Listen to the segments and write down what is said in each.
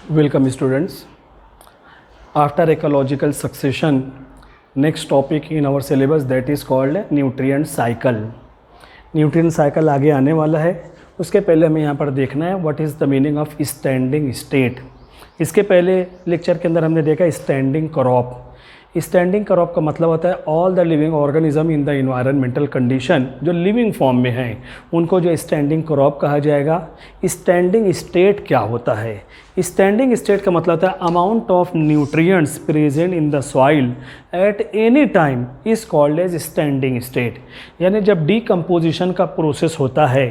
Welcome students. After ecological succession, next topic in our syllabus that is called nutrient cycle. Nutrient cycle आगे आने वाला है, उसके पहले हमें यहाँ पर देखना है what is the meaning of standing state. इसके पहले लेक्चर के अंदर हमने देखा स्टैंडिंग क्रॉप। स्टैंडिंग क्रॉप का मतलब होता है all the living organism in the environmental condition, जो लिविंग फॉर्म में हैं उनको जो स्टैंडिंग क्रॉप कहा जाएगा। स्टैंडिंग स्टेट क्या होता है? स्टैंडिंग स्टेट का मतलब होता है amount of nutrients present in the soil at any time is called as standing state. यानी जब डीकम्पोजिशन का प्रोसेस होता है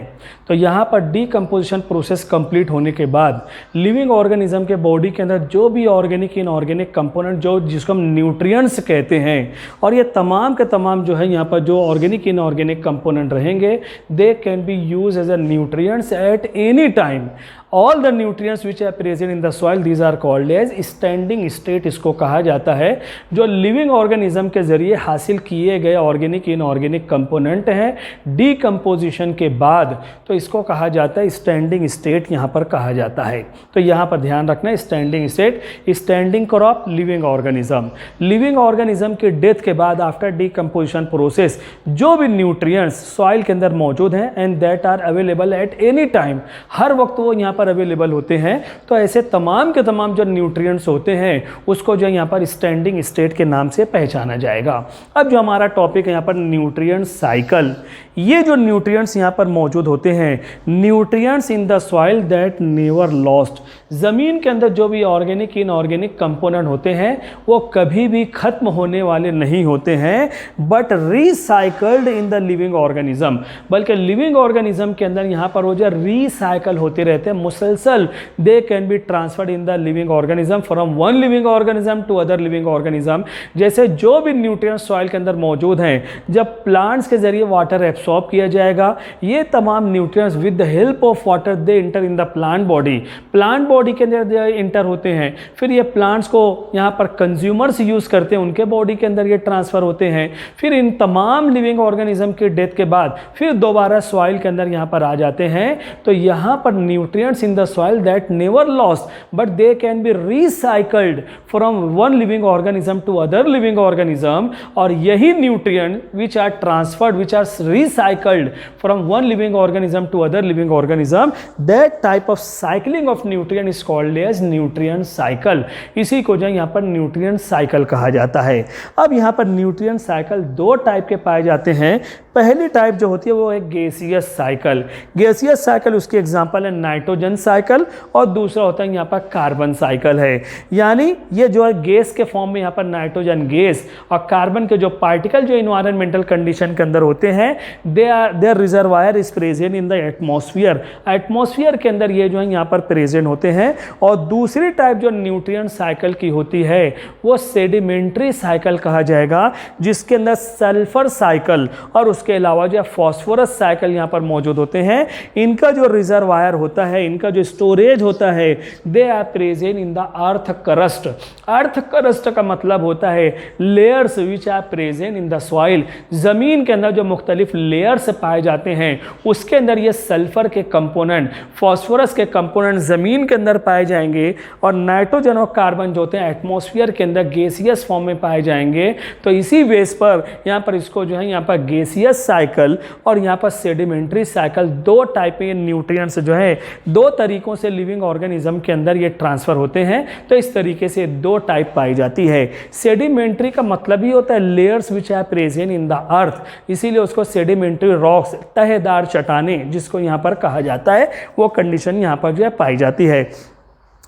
तो यहाँ पर डीकम्पोजिशन प्रोसेस कंप्लीट होने के बाद लिविंग ऑर्गेनिज्म के बॉडी के अंदर जो भी ऑर्गेनिक इनऑर्गेनिक कंपोनेंट जो जिसको हम न्यूट्रिएंट्स कहते हैं, और ये तमाम के तमाम जो है यहाँ पर जो ऑर्गेनिक इनऑर्गेनिक कंपोनेंट रहेंगे they can be use as a nutrients at any time. All the nutrients which are present in the soil these are called as standing state. इसको कहा जाता है जो लिविंग ऑर्गेनिज्म के जरिए हासिल किए गए ऑर्गेनिक इनऑर्गेनिक कंपोनेंट हैं डीकम्पोजिशन के बाद, तो इसको कहा जाता है स्टैंडिंग स्टेट यहाँ पर कहा जाता है। तो यहाँ पर ध्यान रखना है standing state, standing crop, living organism. Living organism के डेथ के बाद आफ्टर डीकम्पोजिशन प्रोसेस जो भी न्यूट्रिएंट्स सॉइल के अंदर मौजूद हैं and that are available at any time, हर वक्त वो यहाँ अवेलेबल होते हैं, तो ऐसे तमाम के तमाम जो न्यूट्रिएंट्स होते हैं उसको जो यहाँ पर स्टैंडिंग स्टेट के नाम से पहचाना जाएगा। अब जो हमारा टॉपिक है यहाँ पर न्यूट्रिएंट साइकिल, ये जो न्यूट्रिएंट्स यहाँ पर मौजूद होते हैं, nutrients in the soil that never lost, जमीन के अंदर जो भी ऑर्गेनिक इनऑर्गेनिक कंपोनेंट होते हैं वो कभी भी खत्म होने वाले नहीं होते हैं, but recycled in the living organism, बल्कि लिविंग ऑर्गेनिज्म के अंदर यहाँ पर वो जो रिसाइकल होते रहते हैं मुसलसल, they can be transferred in the living organism from one living organism to other living organism. जैसे जो भी न्यूट्रिएंट्स सॉइल के अंदर मौजूद हैं, जब प्लांट्स के जरिए वाटर एब्सॉर्ब किया जाएगा, ये तमाम nutrients with the help of water they inter in the plant body, plant body के अंदर इंटर होते हैं, फिर ये प्लांट्स को यहाँ पर कंज्यूमर्स यूज करते हैं, उनके बॉडी के अंदर ये ट्रांसफर होते हैं, फिर इन तमाम लिविंग ऑर्गेनिज्म के डेथ के बाद फिर दोबारा सॉइल के अंदर यहाँ पर आ जाते हैं। तो यहाँ पर nutrients in the soil that never lost but they can be recycled from one living organism to other living organism, और यही nutrient which are transferred, which are recycled from one living organism to other living organism, that type of cycling of nutrient is called as nutrient cycle। इसी को जो यहाँ पर nutrient cycle कहा जाता है। अब यहाँ पर nutrient cycle दो टाइप के पाए जाते हैं। पहली टाइप जो होती है वो है गैसियस साइकिल। गैसियस साइकिल उसकी एग्जांपल है नाइट्रोजन साइकिल, और दूसरा होता है यहाँ पर कार्बन साइकिल है। यानी ये जो है गैस के फॉर्म में यहाँ पर नाइट्रोजन गैस और कार्बन के जो पार्टिकल जो इन्वायरमेंटल कंडीशन के अंदर होते हैं their reservoir is present in the atmosphere, atmosphere के अंदर ये जो है यहाँ पर प्रेजेंट होते हैं। और दूसरी टाइप जो न्यूट्रिएंट साइकिल की होती है वो सेडिमेंट्री साइकिल कहा जाएगा, जिसके अंदर सल्फर साइकिल और उसके अलावा जो फॉस्फोरस साइकिल यहाँ पर मौजूद होते हैं। इनका जो रिजर्वायर होता है, इनका जो स्टोरेज होता है, they are present in the earth crust. Earth crust का मतलब होता है layers which are present in the soil, जमीन के अंदर जो मुख्तलिफ लेयर्स पाए जाते हैं उसके अंदर ये सल्फर के कंपोनेंट, फॉस्फोरस के कंपोनेंट जमीन के अंदर पाए जाएंगे, और नाइट्रोजन और कार्बन जो होते हैं एटमॉस्फेयर के अंदर गैसियस फॉर्म में पाए जाएंगे। तो इसी बेस पर यहाँ पर इसको जो है यहाँ पर गैसियस साइकिल और यहाँ पर सेडिमेंट्री साइकिल दो टाइप के न्यूट्रिएंट्स जो है दो तरीकों से लिविंग ऑर्गेनिज्म के अंदर ये ट्रांसफर होते हैं। तो इस तरीके से दो टाइप पाई जाती है। सेडिमेंट्री का मतलब ही होता है layers which are present in the earth, इसीलिए उसको सेडिमेंट्री रॉक्स, तहेदार चट्टाने जिसको यहाँ पर कहा जाता है, वो कंडीशन यहाँ पर जो है पाई जाती है।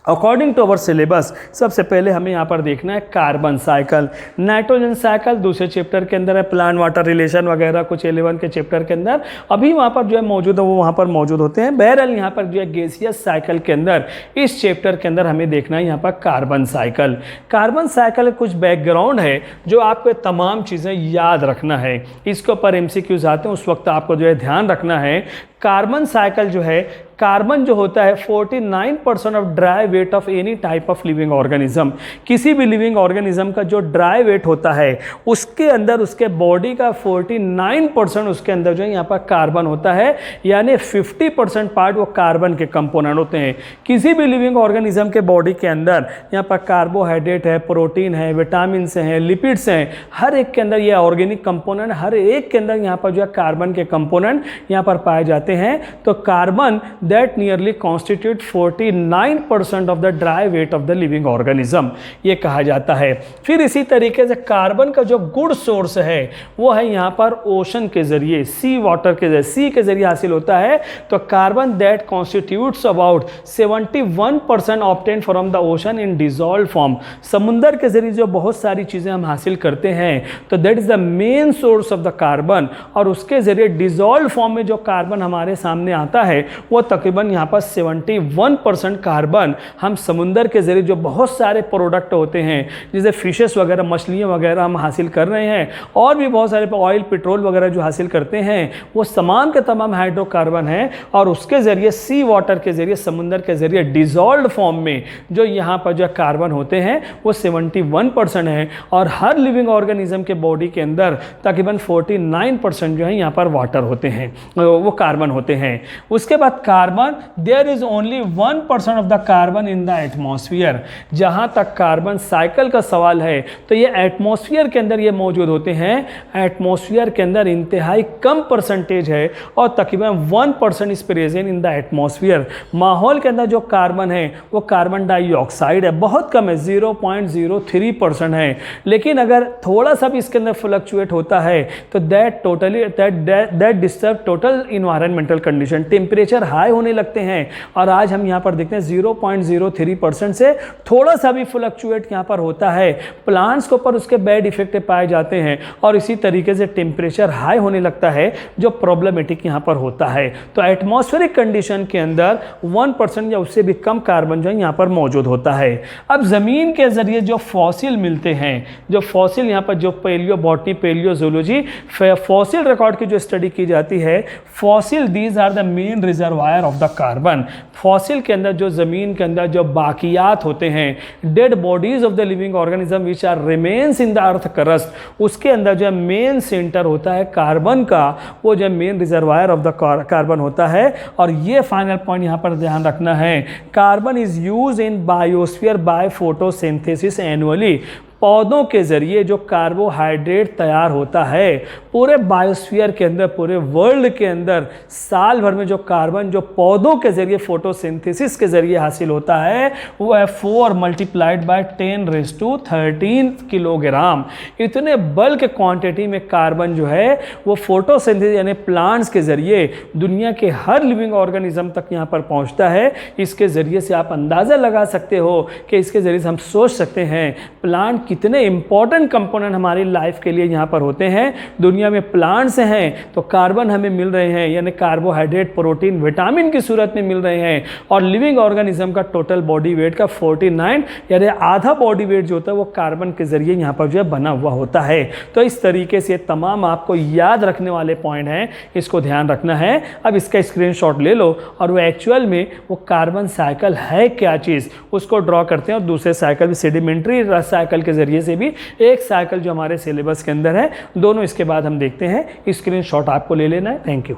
अकॉर्डिंग टू अवर सिलेबस सबसे पहले हमें यहाँ पर देखना है कार्बन साइकिल। नाइट्रोजन साइकिल दूसरे चैप्टर के अंदर है, प्लांट वाटर रिलेशन वगैरह कुछ 11 के चैप्टर के अंदर अभी वहाँ पर जो है मौजूद है, वो वहाँ पर मौजूद होते हैं। बहरहाल यहाँ पर जो है गैसियस साइकिल के अंदर इस चैप्टर के अंदर हमें देखना है यहाँ पर कार्बन साइकिल। कार्बन साइकिल कुछ बैकग्राउंड है जो आपको तमाम चीज़ें याद रखना है। इसके ऊपर MCQs आते हैं, उस वक्त आपको जो है ध्यान रखना है कार्बन साइकिल जो है, कार्बन जो होता है 49% of dry weight of any type of living organism. किसी भी लिविंग ऑर्गेनिज्म का जो ड्राई वेट होता है उसके अंदर उसके बॉडी का 49% उसके अंदर जो है यहाँ पर कार्बन होता है, यानी 50% पार्ट वो कार्बन के कंपोनेंट होते हैं। किसी भी लिविंग ऑर्गेनिज्म के बॉडी के अंदर यहाँ पर कार्बोहाइड्रेट है, प्रोटीन है, विटामिन हैं, लिपिड्स हैं, हर एक के अंदर ये ऑर्गेनिक कंपोनेंट, हर एक के अंदर यहाँ पर जो है कार्बन के कंपोनेंट यहाँ पर पाए जाते हैं। तो carbon that nearly constitute 49% of the dry weight of the living organism, ये कहा जाता है। फिर इसी तरीके से कार्बन का जो गुड सोर्स है वो है यहाँ पर ओशन के जरिए, सी वाटर के जरिए, सी के जरिए हासिल होता है। तो carbon that constitutes about 71% obtain from the ocean in dissolve form, समुंदर के जरिए जो बहुत सारी चीज़ें हम हासिल करते हैं, तो that is the main source of the carbon. और उसके जरिए डिजॉल्व फॉर्म में जो कार्बन हमारे सामने आता है वो तकरीबन यहाँ पर 71% कार्बन हम समुंदर के जरिए जो बहुत सारे प्रोडक्ट होते हैं, जैसे फिशेस वगैरह, मछलियाँ वगैरह हम हासिल कर रहे हैं, और भी बहुत सारे ऑयल पेट्रोल वगैरह जो हासिल करते हैं, वो तमाम के तमाम हाइड्रोकार्बन हैं। और उसके जरिए सी वाटर के जरिए, समुंदर के जरिए डिजॉल्व फॉर्म में जो यहाँ पर जो कार्बन होते हैं वो 71% है। और हर लिविंग ऑर्गेनिज्म के बॉडी के अंदर तकरीबन 49% जो है यहाँ पर वाटर होते हैं, वो कार्बन होते हैं। उसके बाद carbon, there is only 1% of the carbon in the atmosphere. जहाँ तक कार्बन साइकिल का सवाल है तो ये एटमॉस्फेयर के अंदर ये मौजूद होते हैं। एटमॉस्फेयर के अंदर इंतहाई कम परसेंटेज है और तकरीबन 1% is present in the atmosphere. माहौल के अंदर जो कार्बन है वो कार्बन डाइऑक्साइड है, बहुत कम है, 0.03% है। लेकिन अगर थोड़ा सा भी इसके अंदर फ्लक्चुएट होता है तो that disturb total environmental condition, temperature high होने लगते हैं। और आज हम यहाँ पर देखते हैं 0.03% से थोड़ा सा भी फ्लक्चुएट यहाँ पर होता है, प्लांट्स के ऊपर उसके बैड इफेक्ट पाए जाते हैं। और इसी तरीके से टेम्परेचर हाई होने लगता है जो प्रॉब्लमेटिक यहाँ पर होता है। तो एटमॉस्फेरिक कंडीशन के अंदर 1% या उससे भी कम कार्बन जो है यहाँ पर मौजूद होता है। अब ज़मीन के ज़रिए जो फॉसिल मिलते हैं, जो फॉसिल यहाँ पर जो पैलियोबॉटनी, पैलियोजोलॉजी, फॉसिल रिकॉर्ड की जो स्टडी की जाती है, fossil these are the main reservoir of the carbon. Fossil के अंदर जो ज़मीन के अंदर जो बाकियात होते हैं, dead bodies of the living organism which are remains in the earth crust, उसके अंदर जो मेन सेंटर होता है कार्बन का, वो जो main reservoir of the carbon होता है। और ये फाइनल पॉइंट यहाँ पर ध्यान रखना है, carbon is use in biosphere by photosynthesis annually. पौधों के ज़रिए जो कार्बोहाइड्रेट तैयार होता है पूरे बायोस्फीयर के अंदर, पूरे वर्ल्ड के अंदर, साल भर में जो कार्बन जो पौधों के ज़रिए फोटोसिंथेसिस के ज़रिए हासिल होता है वो है 4 × 10⁻13 किलोग्राम। इतने बल्क क्वांटिटी में कार्बन जो है वो फोटोसिंथेसिस यानी प्लांट्स के ज़रिए दुनिया के हर लिविंग ऑर्गेनिज्म तक यहाँ पर पहुँचता है। इसके ज़रिए से आप अंदाज़ा लगा सकते हो कि इसके ज़रिए से हम सोच सकते हैं प्लांट कितने इंपॉर्टेंट कंपोनेंट हमारी लाइफ के लिए यहाँ पर होते हैं। दुनिया में प्लांट्स हैं तो कार्बन हमें मिल रहे हैं, यानी कार्बोहाइड्रेट, प्रोटीन, विटामिन की सूरत में मिल रहे हैं। और लिविंग ऑर्गेनिज्म का टोटल बॉडी वेट का 49 यानी आधा बॉडी वेट जो होता है वो कार्बन के जरिए यहाँ पर जो है बना हुआ होता है। तो इस तरीके से तमाम आपको याद रखने वाले पॉइंट हैं, इसको ध्यान रखना है। अब इसका स्क्रीनशॉट ले लो और वो एक्चुअल में वो कार्बन साइकिल है क्या चीज़ उसको ड्रॉ करते हैं। और दूसरे साइकिल भी सेडिमेंट्री साइकिल के जरिए से भी एक साइकिल जो हमारे सिलेबस के अंदर है, दोनों इसके बाद हम देखते हैं। स्क्रीनशॉट आपको ले लेना है। Thank you.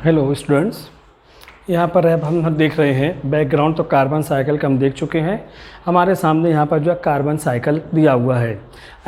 हेलो स्टूडेंट्स, यहाँ पर अब हम देख रहे हैं बैकग्राउंड। तो कार्बन साइकिल का हम देख चुके हैं। हमारे सामने यहाँ पर जो है कार्बन साइकिल दिया हुआ है।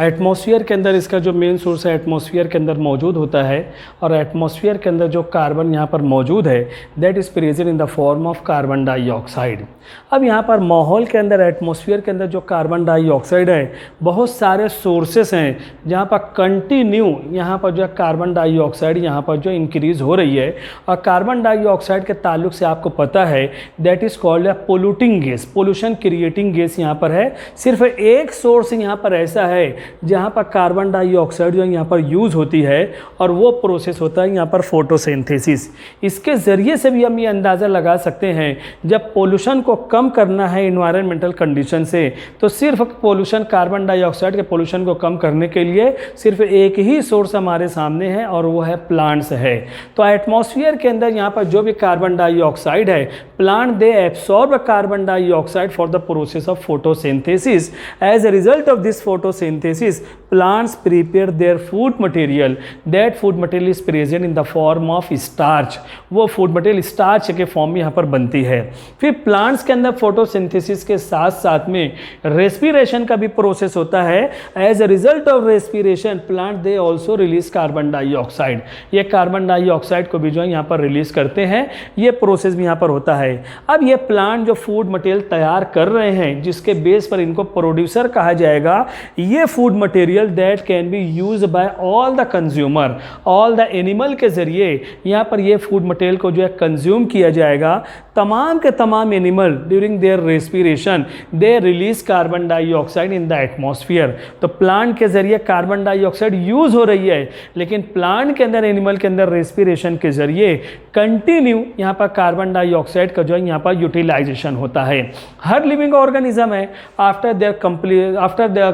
एटमॉस्फेयर के अंदर इसका जो मेन सोर्स है एटमॉस्फेयर के अंदर मौजूद होता है। और एटमॉस्फेयर के अंदर जो कार्बन यहाँ पर मौजूद है that is present in the form of carbon dioxide. अब यहाँ पर माहौल के अंदर, एटमॉस्फेयर के अंदर जो कार्बन डाइऑक्साइड है, बहुत सारे सोर्सेस हैं जहाँ पर कंटिन्यू यहाँ पर जो है कार्बन डाइऑक्साइड यहाँ पर जो इंक्रीज़ हो रही है। और कार्बन डाइऑक्साइड के ताल्लुक से आपको पता है that is called a polluting gas, pollution creating gas case यहाँ पर है, सिर्फ एक सोर्स यहाँ पर ऐसा है जहाँ पर कार्बन डाइऑक्साइड जो है यहाँ पर यूज़ होती है, और वो प्रोसेस होता है यहाँ पर फोटोसिंथेसिस। इसके ज़रिए से भी हम ये अंदाज़ा लगा सकते हैं जब पोल्यूशन को कम करना है इन्वायरमेंटल कंडीशन से, तो सिर्फ पोल्यूशन, कार्बन डाइऑक्साइड के पोल्यूशन को कम करने के लिए सिर्फ एक ही सोर्स हमारे सामने है, और वो है प्लांट्स है। तो एटमॉस्फेयर के अंदर यहाँ पर जो भी कार्बन डाइऑक्साइड है, plant they absorb carbon dioxide for the process of photosynthesis. As a result of this photosynthesis plants prepare their food material, that food material is present in the form of starch. वो food material starch के form में यहाँ पर बनती है। फिर plants के अंदर फोटोसिंथेसिस के साथ साथ में रेस्पिरेशन का भी प्रोसेस होता है। As a result of respiration plant they also release carbon dioxide. ये कार्बन डाइऑक्साइड को भी जो है यहाँ पर रिलीज करते हैं। ये प्रोसेस भी यहाँ पर होता है। अब ये प्लांट जो फूड मटेरियल तैयार कर रहे हैं, जिसके बेस पर इनको प्रोड्यूसर कहा जाएगा, ये food material that can be use by all the consumer, all the animal के जरिए यहाँ पर ये फूड मटेरियल को जो है कंज्यूम किया जाएगा। तमाम के तमाम animal during their respiration they release carbon dioxide in the atmosphere. तो प्लांट के जरिए कार्बन डाइऑक्साइड यूज हो रही है, लेकिन प्लांट के अंदर, एनिमल के अंदर रेस्पिरेशन के जरिए कंटिन्यू यहाँ पर कार्बन डाइऑक्साइड का जो है यहाँ पर यूटिलाइजेशन होता है। हर लिविंग ऑर्गेनिज्म है after the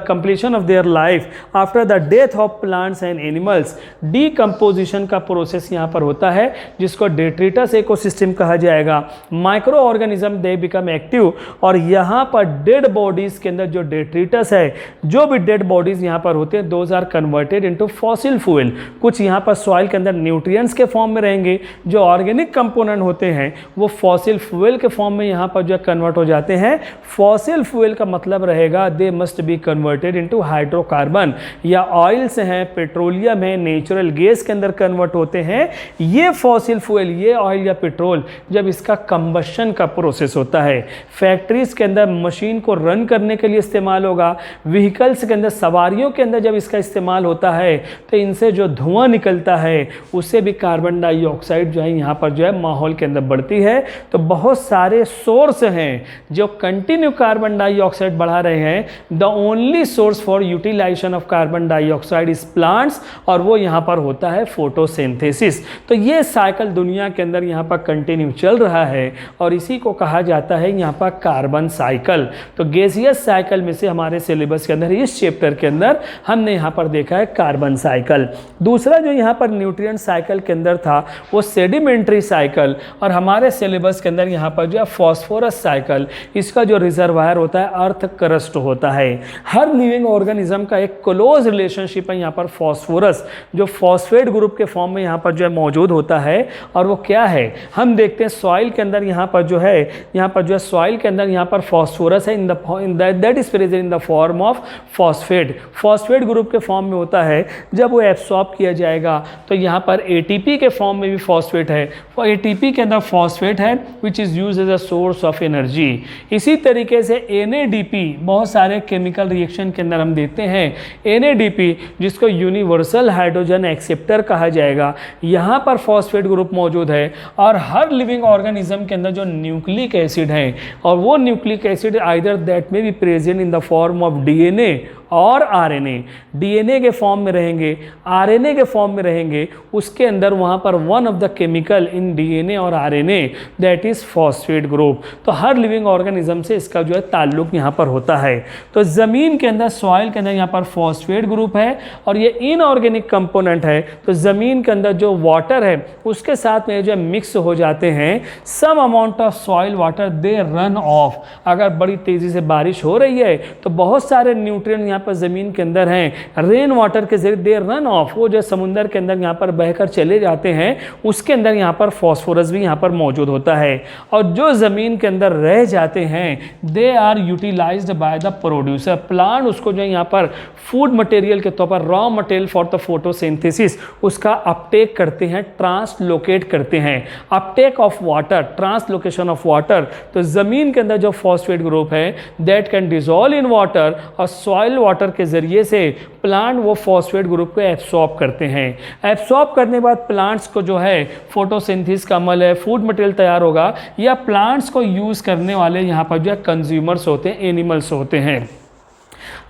completion of their life, after the death of plants and animals, decomposition का प्रोसेस यहाँ पर होता है, जिसको डेट्रिटस इकोसिस्टम कहा जाएगा। Micro organism they become active, और यहाँ पर डेड बॉडीज के अंदर जो डेट्रिटस है, जो भी डेड बॉडीज यहाँ पर होते हैं, those are converted into fossil fuel. कुछ यहाँ पर सॉइल के अंदर न्यूट्रिएंट्स के फॉर्म में रहेंगे, जो ऑर्गेनिक कंपोनेंट होते हैं वो फॉसिल फ्यूल के फॉर्म में यहाँ पर जो कन्वर्ट हो जाते हैं। फॉसिल फ्यूल का मतलब रहेगा they must be converted into hydrocarbon, या ऑयल्स हैं, पेट्रोलियम है, नेचुरल गैस के अंदर कन्वर्ट होते हैं। ये फॉसिल फ्यूल, ये ऑयल या पेट्रोल, जब इसका कंबशन का प्रोसेस होता है, फैक्ट्रीज के अंदर मशीन को रन करने के लिए इस्तेमाल होगा, व्हीकल्स के अंदर, सवारियों के अंदर जब इसका इस्तेमाल होता है, तो इनसे जो धुआं निकलता है उससे भी कार्बन डाइऑक्साइड जो है यहाँ पर जो है माहौल के अंदर बढ़ती है। तो बहुत सारे सोर्स हैं जो कंटिन्यू कार्बन डाइऑक्साइड बढ़ा रहे हैं। The only source for utilization of carbon dioxide is plants, और वो यहाँ पर होता है फोटोसिंथेसिस। तो ये साइकिल दुनिया के अंदर यहाँ पर कंटिन्यू चल रहा है, और इसी को कहा जाता है यहाँ पर कार्बन साइकिल। तो गैसियस साइकिल में से हमारे सिलेबस के अंदर, इस चैप्टर के अंदर हमने यहाँ पर देखा है कार्बन साइकिल। दूसरा जो यहाँ पर न्यूट्रिएंट साइकिल के अंदर था वो सेडिमेंट्री साइकिल, और हमारे सिलेबस के अंदर यहाँ पर जो है फॉस्फोरस साइकिल। इसका जो रिजर्वायर होता है अर्थ क्रस्ट होता है। हर लिविंग ऑर्गेनिज्म का एक क्लोज रिलेशनशिप है यहाँ पर फॉस्फोरस, जो फॉस्फेट ग्रुप के फॉर्म में यहाँ पर जो है मौजूद होता है। और वो क्या है, हम देखते हैं सॉइल के अंदर यहाँ पर जो है सॉइल के अंदर यहाँ पर फॉस्फोरस है, that is present in the form of phosphate group के फॉर्म में होता है। जब वो एब्सॉर्ब किया जाएगा तो यहाँ पर एटीपी के फॉर्म में भी फॉस्फेट है, और एटीपी के अंदर फॉस्फेट है which is use as a source of energy. इसी तरीके से एनएडीपी, बहुत सारे केमिकल रिएक्शन के अंदर हम देखते हैं एनएडीपी, जिसको यूनिवर्सल हाइड्रोजन एक्सेप्टर कहा जाएगा, यहाँ पर फॉस्फेट ग्रुप मौजूद है। और हर लिविंग ऑर्गेनिज्म के अंदर जो न्यूक्लिक एसिड है, और वो न्यूक्लिक एसिड आइदर दैट में be present in the form of DNA और आरएनए। डीएनए के फॉर्म में रहेंगे, आरएनए के फॉर्म में रहेंगे, उसके अंदर वहाँ पर one of the chemical in DNA और RNA that is phosphate group. तो हर लिविंग ऑर्गेनिज्म से इसका जो है ताल्लुक यहाँ पर होता है। तो ज़मीन के अंदर, सॉइल के अंदर यहाँ पर फॉस्फेट ग्रुप है, और ये इनऑर्गेनिक कंपोनेंट है। तो ज़मीन के अंदर जो वाटर है उसके साथ में जो मिक्स हो जाते हैं। Some amount of soil water they run off. अगर बड़ी तेज़ी से बारिश हो रही है तो बहुत सारे न्यूट्रिएंट यहाँ पर ज़मीन के अंदर हैं, रेन वाटर के जरिए दे रन ऑफ, वो जो समुंदर के अंदर यहाँ पर बहकर चले जाते हैं, उसके अंदर यहाँ पर फॉस्फोरस भी यहाँ पर मौजूद होता है। और जो ज़मीन के अंदर रह जाते हैं they are utilized by the producer. Plant उसको जो यहाँ पर फूड मटेरियल के तौर पर, raw material for the photosynthesis, उसका अपटेक करते हैं, ट्रांसलोकेट करते हैं। Uptake of water, translocation of water. तो ज़मीन के अंदर जो फॉस्फेट ग्रुप है that can dissolve in water, और सॉइल वाटर के ज़रिए से प्लांट वो फॉस्फेट ग्रुप को एब्सॉर्ब करते हैं। एब्सॉर्ब करने के बाद प्लांट्स को जो है फोटोसिंथेसिस का अमल है, फूड मटेरियल तैयार होगा, या प्लांट्स को यूज़ करने वाले यहाँ पर जो है कंज्यूमर्स होते हैं, एनिमल्स होते हैं।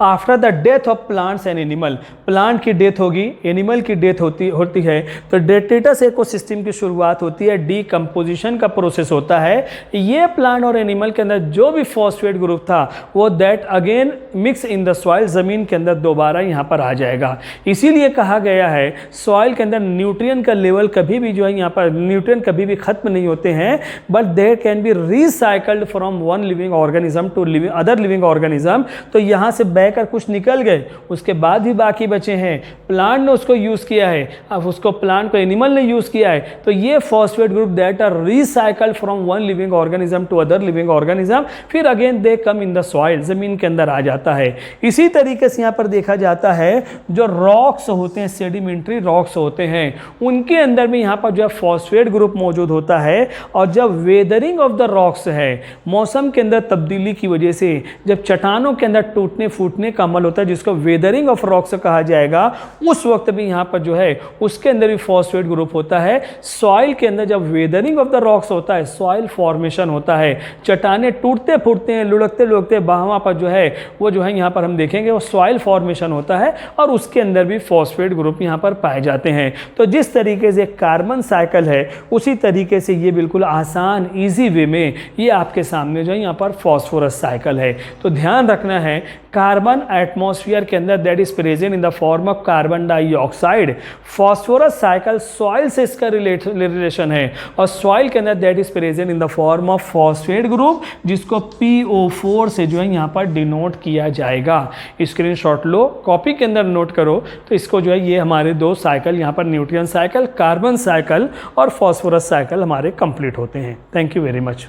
After the death of plants and animal, plant की डेथ होगी, एनिमल की डेथ होती है, तो डेट्रिटस इकोसिस्टम की शुरुआत होती है, डीकम्पोजिशन का प्रोसेस होता है। ये प्लांट और एनिमल के अंदर जो भी फॉस्फेट ग्रुप था वो that again mix in the soil, ज़मीन के अंदर दोबारा यहाँ पर आ जाएगा। इसीलिए कहा गया है सॉइल के अंदर न्यूट्रिएंट का लेवल कभी भी जो है यहाँ पर न्यूट्रिएंट कभी भी खत्म नहीं होते हैं, but there can be recycled from one living organism to other living organism. तो यहाँ से बहकर कुछ निकल गए, उसके बाद भी बाकी बचे हैं, प्लांट ने उसको यूज़ किया है, अब उसको प्लांट को एनिमल ने यूज़ किया है, तो ये phosphate group that are recycled from one living organism to other living organism, फिर again they come in the soil, ज़मीन के अंदर आ जाता है। इसी तरीके से यहाँ पर देखा जाता है जो रॉक्स होते हैं, सेडिमेंट्री रॉक्स होते हैं, उनके अंदर भी यहाँ पर जो है फॉस्फेट ग्रुप मौजूद होता है। और जब वेदरिंग ऑफ द रॉक्स है, मौसम के अंदर तब्दीली की वजह से जब चट्टानों के अंदर टूटने फूटने का अमल होता है, जिसको वेदरिंग ऑफ रॉक्स कहा जाएगा, उस वक्त भी यहाँ पर जो है उसके अंदर भी फॉस्फेट ग्रुप होता है। सॉइल के अंदर जब वेदरिंग ऑफ द रॉक्स होता है, सॉइल फॉर्मेशन होता है, चट्टाने टूटते फूटते हैं, लुढ़कते लुढ़कते वहाँ पर जो है वो जो है यहाँ पर हम देखेंगे वो सॉइल फॉर्मेशन होता है, और उसके अंदर भी फॉस्फेट ग्रुप यहाँ पर पाए जाते हैं। तो जिस तरीके से कार्बन साइकिल है, उसी तरीके से ये बिल्कुल आसान ईजी वे में ये आपके सामने जो है यहाँ पर फॉस्फोरस साइकिल है। तो ध्यान रखना है, कार्बन एटमॉस्फेयर के अंदर that is present in the form of carbon dioxide, phosphorus cycle soil से इसका रिलेशन है, और सॉइल के अंदर that is present in the form of phosphate group, जिसको PO4 से जो है यहाँ पर डिनोट किया जाएगा। स्क्रीनशॉट लो, कॉपी के अंदर नोट करो, तो इसको जो है ये हमारे दो साइकिल यहाँ पर न्यूट्रिएंट साइकिल, कार्बन साइकिल और फॉस्फोरस साइकिल हमारे कंप्लीट होते हैं। Thank you very much.